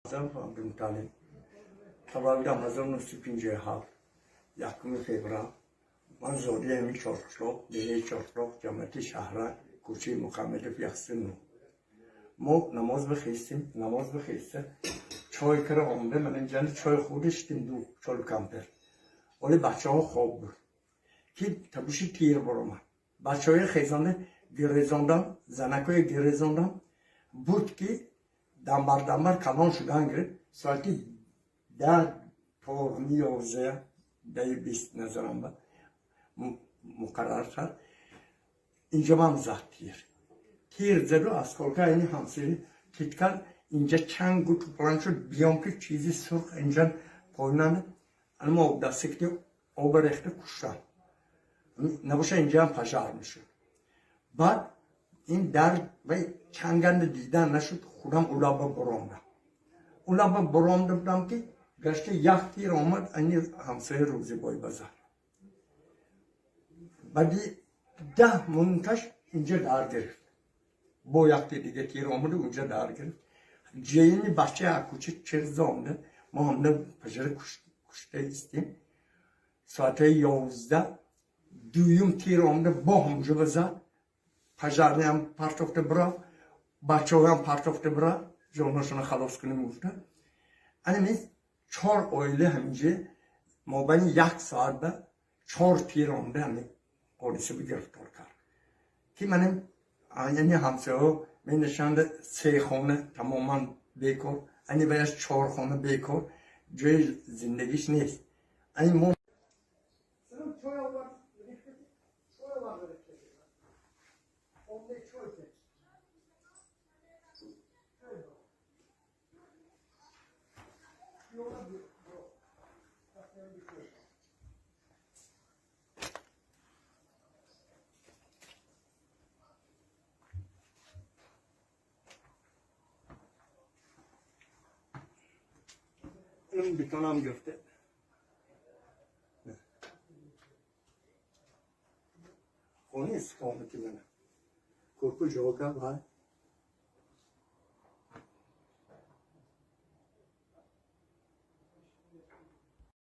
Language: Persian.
Talib. Tavalda Amazon süpince hal. Yakımı fevral. من زودی همی چرخلوق دیگه چرخلوق جمعیتی شهر کوچه مقامت فیاستنو ما نماز بخیستیم چای کره آمده من اینجا چای خودش دو چالو کمتر ولی بچه ها خواب بود که تبوشی تیر برامن بچه های خیزانه گریزاندم زنکای گریزاندم بود که دنبر کلان شدن گرد ساعتی 10 تا 11 20 نظرم با مقرر شد اینجا من زد تیر زد و از کلکه اینی همسری تیتکر اینجا چند گو توپلان شد بیام که چیزی سرخ اینجا پایینن اما دسته که آب ریخته کشتن نباشه اینجا هم پجار میشد بعد این در و چنگند دیدن نشد خودم اولابا برامده بودم که گشته یک تیر آمد اینی همسایه روزی بای بزر بعدی 10 منتش اینجا در گرفت با یک دیگه تیر آمده اونجا در گرفت جیمی بچه کوچه چرز آمده ما همده پجره کشته استیم ساعت 11 دویم تیر آمده با همجا بزد پجرنی هم پرتفته برا بچه هم پرتفته برا جانشون خلاص کنیم گفته اینمیز 4 آیله همینجا ما بین 1 ساعت به 4 تیر آمده همین پلیسی رو گرفتار کرد که منم یعنی همسایه ها می نشنده 3 خانه تماما بیکار اینی باید 4 خانه بیکار جای زندگیش نیست این ما این بیتونم گرفته خونی است خونه که منه کوکو جوکا باید